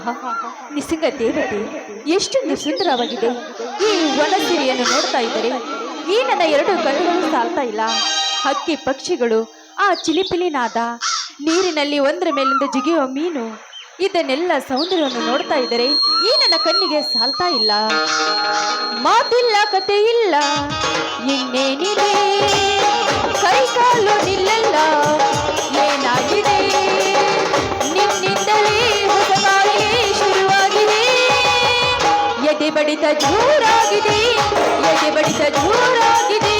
ಹಾ ನಿಸಂಗ ದೇವತೆ ಎಷ್ಟೊಂದು ಸುಂದರವಾಗಿದೆ. ಈ ವನಸಿರಿಯನ್ನು ನೋಡ್ತಾ ಇದ್ದರೆ ಈ ನನ್ನ ಎರಡು ಕಣ್ಣುಗಳು ಸಾಲ್ತಾ ಇಲ್ಲ. ಹಕ್ಕಿ ಪಕ್ಷಿಗಳು, ಆ ಚಿಲಿಪಿಲಿ ನಾದ, ನೀರಿನಲ್ಲಿ ಒಂದರ ಮೇಲಿಂದ ಜಿಗಿಯುವ ಮೀನು, ಇದನ್ನೆಲ್ಲ ಸೌಂದರ್ಯವನ್ನು ನೋಡ್ತಾ ಇದ್ದರೆ ಈ ನನ್ನ ಕಣ್ಣಿಗೆ ಸಾಲ್ತಾ ಇಲ್ಲ. ಮಾತಿಲ್ಲ ಕತೆ ಇಲ್ಲ ಇನ್ನೇನಿದೆ, ಕೈ ಕಾಲು ನಿಲ್ಲಲ್ಲ ಏನಾಗಿದೆ, ನಿನ್ನಿಂದಲೇ ಹೊಸ ಕಾಲಿಗೆ ಶುರುವಾಗಿದೆ. ಎದೆ ಬಡಿತ ಜೋರಾಗಿದೆ, ಎದೆ ಬಡಿತ ಜೋರಾಗಿದೆ,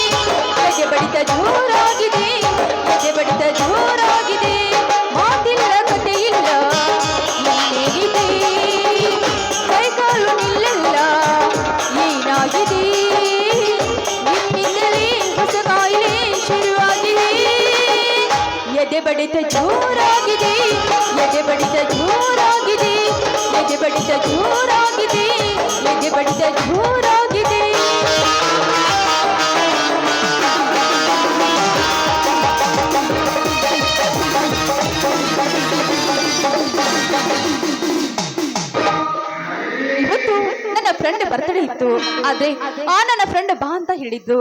ಎದೆ ಬಡಿತ ಜೋರಾಗಿದೆ, ಎದೆ ಬಡಿತ ಜೋರಾಗಿದೆ. ಮಾತಿಲ್ಲ ಕತೆ ಇಲ್ಲ ಇನ್ನೇನಿದೆ, ಕೈ ಕಾಲು ನಿಲ್ಲಲ್ಲ ಏನಾಗಿದೆ, ನಿನ್ನಿಂದಲೇ ಹೊಸ ಕಾಯಿಲೆ ಶುರುವಾಗಿದೆ. ಎದೆ ಬಡಿತ ಜೋರಾಗಿದೆ, ಎದೆ ಬಡಿತ ಜೋರಾಗಿದೆ, ಎದೆ ಬಡಿತ ಜೋರಾಗಿದೆ, ಎದೆ ಬಡಿತ ಜೋರಾಗಿದೆ. ಇವತ್ತು ನನ್ನ ಫ್ರೆಂಡ್ ಬರ್ತ್ಡೇ ಇತ್ತು. ಆದ್ರೆ ನನ್ನ ಫ್ರೆಂಡ್ ಬಾ ಅಂತ ಹೇಳಿದ್ದು.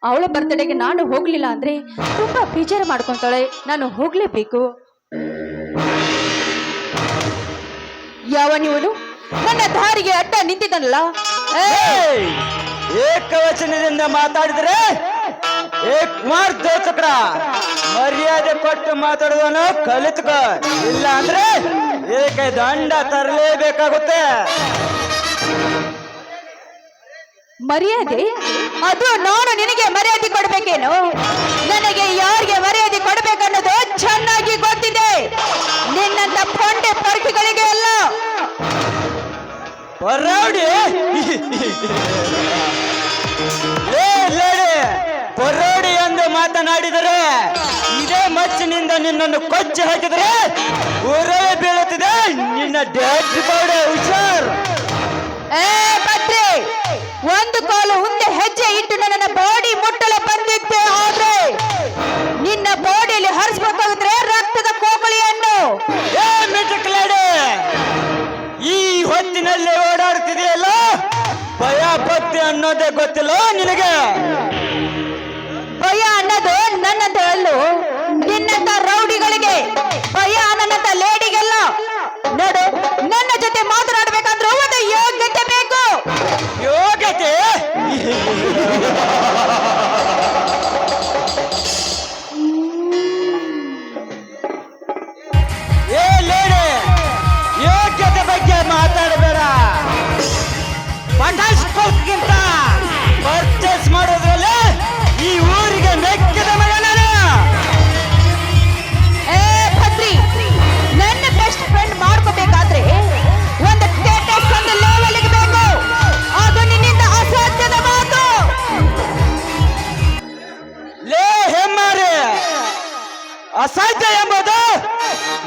ಅವಳ ಬರ್ತ್ಡೇಗೆ ನಾನು ಹೋಗ್ಲಿಲ್ಲ ಅಂದ್ರೆ ತುಂಬಾ ಬೇಜಾರು ಮಾಡ್ಕೊಂತಾಳೆ. ನಾನು ಹೋಗ್ಲೇಬೇಕು. ಯಾವನಿವನು ನನ್ನ ದಾರಿಗೆ ಅಡ್ಡ ನಿಂತಿದ್ದನಲ್ಲ. ಏಕವಚನದಿಂದ ಮಾತಾಡಿದ್ರೆ ದೋಚಕಡ ಮರ್ಯಾದೆ ಕೊಟ್ಟು ಮಾತಾಡುವನು ಕಲಿತುಕೋ, ಇಲ್ಲ ಅಂದ್ರೆ ಇದಕ್ಕೆ ದಂಡ ತರಲೇಬೇಕಾಗುತ್ತೆ. ಮರ್ಯಾದೆ? ಅದು ನಾನು ನಿನಗೆ ಮರ್ಯಾದೆ ಕೊಡ್ಬೇಕೇನು? ನನಗೆ ಯಾರಿಗೆ ಮರ್ಯಾದೆ ಕೊಡ್ಬೇಕನ್ನೋದು ಚೆನ್ನಾಗಿ ಗೊತ್ತಿದೆ. ನಿನ್ನಂತ ಪೊಂಡೆ ಪೊರಕೆಗಳಿಗೆ ಅಲ್ಲ. ಪೊರೋಡಿ ಎಂದು ಮಾತನಾಡಿದರೆ ಇದೇ ಮಚ್ಚಿನಿಂದ ನಿನ್ನನ್ನು ಕೊಚ್ಚಿ ಹಾಕಿದರೆ ಊರೇ ಬೀಳುತ್ತಿದೆ ನಿನ್ನ ಡ್ಯಾಡ್ ಬಾಡಿ. ಹುಷಾರ್. ಪತ್ರಿ, ಒಂದು ಕಾಲು ಮುಂದೆ ಹೆಜ್ಜೆ ಇಟ್ಟು ನನ್ನ ಬಾಡಿ ಮುಟ್ಟಲು ಬಂದಿದ್ದೆ ಆದ್ರೆ ನಿನ್ನ ಬಾಡಿಯಲ್ಲಿ ಹರಿಸ್ಬೇಕಾದ್ರೆ ರಕ್ತದ ಕೋಕಳಿಯನ್ನು. ಈ ಹೊತ್ತಿನಲ್ಲಿ ಓಡಾಡ್ತಿದೆಯಲ್ಲ, ಭಯ ಭಕ್ತಿ ಅನ್ನೋದೇ ಗೊತ್ತಿಲ್ಲ ನಿನಗೆ. ಭಯ ಅನ್ನೋದು ನನ್ನಂತ ಅಲ್ಲೂ, ನಿನ್ನಂತ ರೌಡಿಗಳಿಗೆ. ಭಯ ನನ್ನಂತ ಲೇಡಿಗೆಲ್ಲ. ನೋಡು, ನನ್ನ ಜೊತೆ ಮಾತನಾಡ್ಬೇಕಾದ್ರೂ ಒಂದು ಯೋಗ್ಯತೆ ಬೇಕು. ಯೋಗ್ಯತೆ? ಯೋಗ್ಯತೆ ಬಗ್ಗೆ ಮಾತಾಡಬೇಡ. ಪಟಾಸ್ಕೋಕ್ಕಿಂತ ಪರ್ಚೇಸ್ ಮಾಡೋದ್ರಲ್ಲಿ ಈ ಊರಿಗೆ ಮೆಕ್ಕಿದ ಮಗ ನಾನು. ಭದ್ರಿ, ನನ್ನ ಬೆಸ್ಟ್ ಫ್ರೆಂಡ್ ಮಾಡ್ಕೋಬೇಕಾದ್ರೆ ಒಂದು ಸ್ಟೇಟಸ್ ಒಂದು ಲೆವೆಲ್ಗೆ ಬೇಕು. ಅದು ನಿನ್ನಿಂದ ಅಸಾಧ್ಯದ ಮಾತು. ಲೇ ಹೆಮ್ಮಾರಿ, ಅಸಾಧ್ಯ ಎಂಬುದು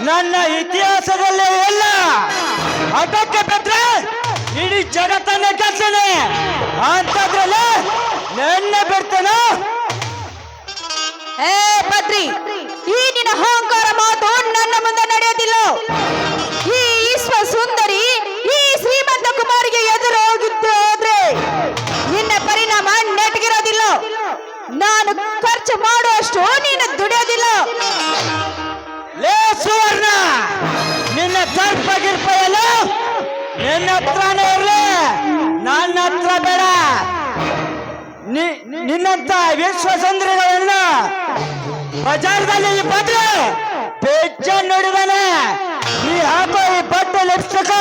ನನ್ನ ಇತಿಹಾಸದಲ್ಲೇ ಇಲ್ಲ. ಅದಕ್ಕೆ ಬಿಟ್ರೆ ಇಡೀ ಜಗತ್ತನ್ನ ಕಲ್ಸನೆ ಅಂತದ್ರಲ್ಲಿ ನನ್ನ ಬಿಡ್ತೇನೆ. ಭದ್ರಿ, ಈ ನಿನ್ನ ಅಹಂಕಾರ ಮಾತು ನನ್ನ ಮುಂದೆ ನಡೆಯೋದಿಲ್ಲ. ಈ ವಿಶ್ವ ಸುಂದರಿ, ಈ ಶ್ರೀಮಂತ ಕುಮಾರಿಗೆ ಎದುರು ಹೋಗಿದ್ದು ಹೋದ್ರೆ ನಿನ್ನ ಪರಿಣಾಮ ನೆಟ್ಗಿರೋದಿಲ್ಲ. ನಾನು ಖರ್ಚು ಮಾಡುವಷ್ಟು ನೀನು ದುಡಿಯೋದಿಲ್ಲ. ಲೇ ಸುವರ್ಣ, ನಿನ್ನ ದರ್ಪ ಗಿರ್ಪ ಎಲ್ಲ ನಿನ್ನ ಹತ್ರನೇ ಇರ್ಲಿ, ನನ್ನ ಹತ್ರ ಬೇಡ. ನಿನ್ನಂತ ವಿಶ್ವ ಸುಂದರಿಗಳನ್ನ ಬಜಾರ್ದಲ್ಲಿ ಈ ಬದ್ರೆ ಪೆಚ್ಚ ನೋಡಿದಾನೆ. ನೀ ಹಾಕೋ ಈ ಬಟ್ಟೆ ಲಿಪ್ಸ್ಟಿಕ್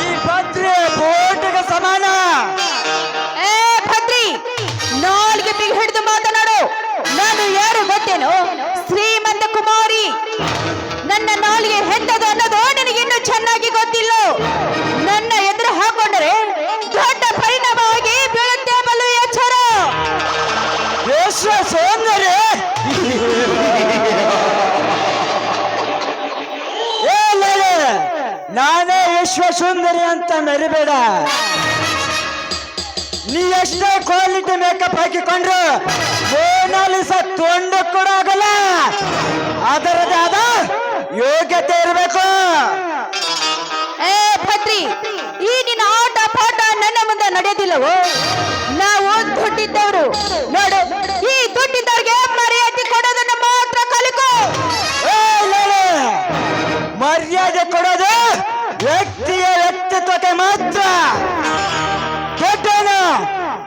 ಈ ಬದ್ರೆ ಬೋಟಿಗೆ ಸಮಾನ. ಭದ್ರಿ, ನಾಲ್ಗೆ ಬಿಗಿ ಹಿಡಿದು ಮಾತನಾಡು. ನಾನು ಯಾರು ಗೊತ್ತೇನು? ಶ್ರೀಮಂತ ಕುಮಾರಿ. ನನ್ನ ನಾಲ್ಗೆ ಹೆಂದದು ಅನ್ನೋದು ನಿನಗಿನ್ನೂ ಚೆನ್ನಾಗಿ ಗೊತ್ತಿಲ್ಲ. ನನ್ನ ಎದುರು ಹಾಕೊಂಡ್ರೆ ದೊಡ್ಡ ಪರಿಣಾಮವಾಗಿ ಬೀಳುತ್ತೆ. ಬಲು ಎಚ್ಚರ. ವಿಶ್ವ ಸೌಂದರ್ಯ ನಾನೇ ವಿಶ್ವ ಸುಂದರಿ ಅಂತ ಮೆರಿಬೇಡ. ನೀ ಎಷ್ಟೇ ಕ್ವಾಲಿಟಿ ಮೇಕಪ್ ಹಾಕಿಕೊಂಡ್ರು ಮೋನಾಲಿಸ ತೊಂಡು ಕೂಡ ಆಗಲ್ಲ. ಅದರದೇ ಆದ ಯೋಗ್ಯತೆ ಇರಬೇಕು. ಏ ನಡೆಯೋದಿಲ್ಲವೋ? ನಾವು ದುಡ್ಡಿದ್ದವರು. ನೋಡು, ಈ ದುಡ್ಡಿದ್ದವ್ರಿಗೆ ಮರ್ಯಾದೆ ಕೊಡೋದನ್ನ ಮಾತ್ರ ಕಲಿಕೋ. ಮರ್ಯಾದೆ ಕೊಡೋದು ವ್ಯಕ್ತಿಯ ವ್ಯಕ್ತಿತ್ವಕ್ಕೆ ಮಾತ್ರ. ಕೆಟ್ಟನು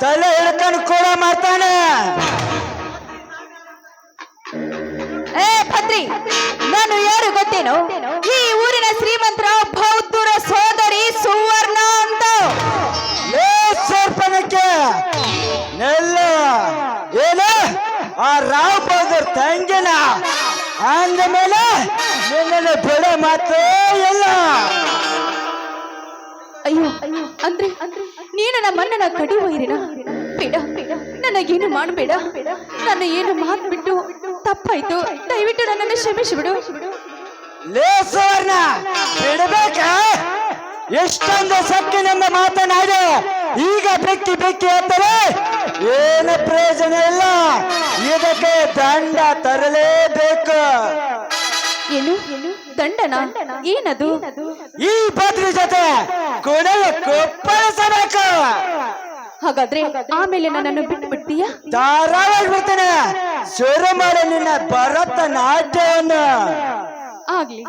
ತಲೆ ಹಿಡ್ಕೊಂಡು ಕೂಡ ಮಾಡ್ತಾನೆ. ಏ ಭದ್ರಿ, ನಾನು ಯಾರು ಗೊತ್ತೇನು? ಈ ಊರಿನ ಶ್ರೀಮಂತರ ಬೌದ್ಧರ ಸೋದರಿ ಸುವರ್ಣ ಅಂತ. ಸರ್ಪನಕ್ಕೆ ನೆಲ್ಲ ಏನು ಆ ರಾವ್ ಬೌದ್ಧರ್ ತಂಗಿನ ಅಂದ ಮೇಲೆ ನಿನ್ನನ್ನು ಬೆಳೆ ಮಾತೇ ಇಲ್ಲ. ಅಯ್ಯೋ, ಅಂದ್ರೆ ನೀನು ನಮ್ಮಣ್ಣನ ಕಡಿ ವೈರಿನ? ಬೇಡ, ನನಗೇನು ಮಾಡಬೇಡ. ನನ್ನ ಏನು ಮಾತ್ಬಿಟ್ಟು ತಪ್ಪಾಯ್ತು. ದಯವಿಟ್ಟು ನನ್ನನ್ನು ಕ್ಷಮಿಸಿಬಿಡು. ಸುವರ್ಣ ಬಿಡಬೇಕ? ಎಷ್ಟೊಂದು ಸಕ್ಕಿನಿಂದ ಮಾತನಾಡಿ ಈಗ ಬೆಕ್ಕಿ ಬೆಕ್ಕಿ ಅಂತಾರೆ ಏನು ಪ್ರಯೋಜನ ಇಲ್ಲ. ಇದಕ್ಕೆ ದಂಡ ತರಲೇಬೇಕು. ಏನು ದಂಡನ? ಏನದು? ಈ ಬದ್ರಿ ಜೊತೆ ಕೊಡಲು ಕೊಪ್ಪಳಿಸಬೇಕು. ಹಾಗಾದ್ರೆ ಆಮೇಲೆ ನನ್ನನ್ನು ಬಿಟ್ಟು ಬಿಡ್ತೀಯಾ? ಧಾರಾಳವಾಗಿ ಬಿಡ್ತೇನೆ. ಶುರು ಮಾಡು ನಿನ್ನ ಭರತ ನಾಟ್ಯವನ್ನು. ಆಗ್ಲಿ.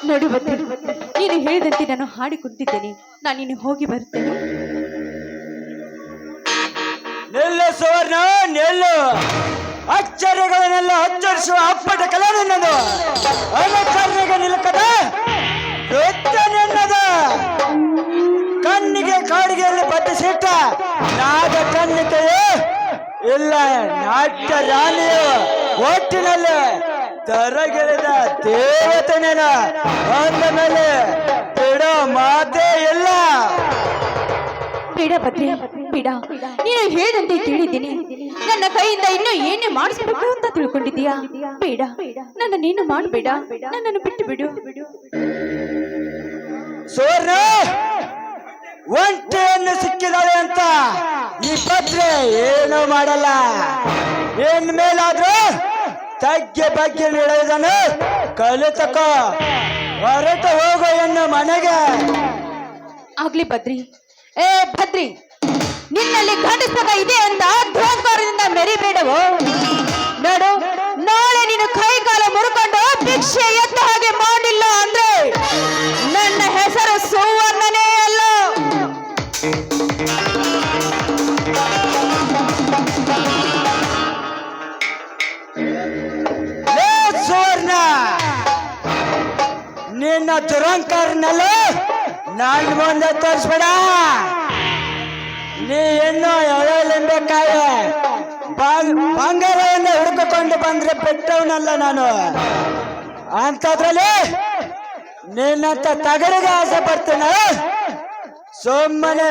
ನೋಡು ಬದ್ರಿ, ನೀನು ಹೇಳಿದಂತೆ ನಾನು ಹಾಡಿಕೊಟ್ಟಿದ್ದೇನೆ. ನಾನು ಇನ್ನು ಹೋಗಿ ಬರುತ್ತೇನೆ. ನಿಲ್ಲು ಸುವರ್ಣ, ನಿಲ್ಲು. ಅಚ್ಚರಿಗಳನ್ನೆಲ್ಲ ಅಚ್ಚರಿಸುವ ಅಪ್ಪಟ ಕಲೆ ನಿನ್ನದು. ಅನಕರ್ಣಿಗೆ ನಿಲುಕದ ನೃತ್ಯ ನಿನ್ನದು. ಕಣ್ಣಿಗೆ ಕಾಡಿಗೆಯಲ್ಲಿ ಬಟ್ಟಿಸಿಟ್ಟ ನಾದ ಕಣ್ಣಿಕೆಯೇ ಇಲ್ಲ ನಾಟ್ಯ ರಾಣಿಯು. ಒಟ್ಟಿನಲ್ಲಿ ತರಗಿಳಿದ ದೇವತೆ ನೀನು. ಅಂದ ಮೇಲೆ ಬಿಡೋ ಮಾತೇ ಇಲ್ಲ. ಬೇಡ ಬದ್ರಿ, ಬೇಡ. ನೀನು ಹೇಳಿದಂತೆ ತಿಳಿದ್ದೀನಿ. ನನ್ನ ಕೈಯಿಂದ ಇನ್ನೂ ಏನೇ ಮಾಡಿಸ್ಬೇಕು ಅಂತ ತಿಳ್ಕೊಂಡಿದ್ದೀಯಾ? ಬೇಡ, ನನ್ನ ನೀನು ಮಾಡಬೇಡ. ನನ್ನನ್ನು ಬಿಟ್ಟು ಬಿಡು. ಸುವರ್ಣ, ಒಂಟೆಯನ್ನು ಸಿಕ್ಕಿದಾಳೆ ಅಂತ ಈ ಪತ್ರೆ ಏನು ಮಾಡಲ್ಲ. ಇನ್ಮೇಲಾದ್ರೂ ತಗ್ಗೆ ಬಗ್ಗೆ ನೀಡುವುದನ್ನು ಕಲಿತಕೋ. ಹೊರಟು ಹೋಗು ಎನ್ನು ಮನೆಗೆ. ಆಗ್ಲಿ ಬದ್ರಿ. ಏ ಭದ್ರಿ, ನಿನ್ನಲ್ಲಿ ಗಂಡಸಗ ಇದೆ ಅಂತ ಧೋಂಕಾರದಿಂದ ಮೆರಿಬೇಡವೋ. ನೋಡು, ನಾಳೆ ನೀನು ಕೈ ಕಾಲ ಮುರ್ಕೊಂಡು ಭಿಕ್ಷೆ ಎತ್ತ ಹಾಗೆ ಮಾಡಿಲ್ಲ ಅಂದ್ರೆ ನನ್ನ ಹೆಸರು ಸುವರ್ಣನೇ ಅಲ್ಲ. ಲೇ ಸುವರ್ಣ, ನಿನ್ನ ದುರಂಕಾರನಲ್ಲ ನನ್ನ ಮುಂದೆ ತೋರಿಸ್ಬೇಡ. ನೀ ಇನ್ನೂ ಎಳೆಯಲಿಂಬೇಕಾಯ ಬಂಗಾರವನ್ನು ಹುಡುಕಿಕೊಂಡು ಬಂದ್ರೆ ಬಿಟ್ಟವನಲ್ಲ ನಾನು. ಅಂಥದ್ರಲ್ಲಿ ನಿನ್ನಂತ ತಗಡಿಗೆ ಆಸೆ ಪಡ್ತೀನ. ಸುಮ್ಮನೆ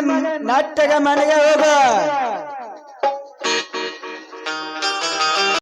ನಟ್ಟಗೆ ಮನೆಗೆ ಹೋಗು.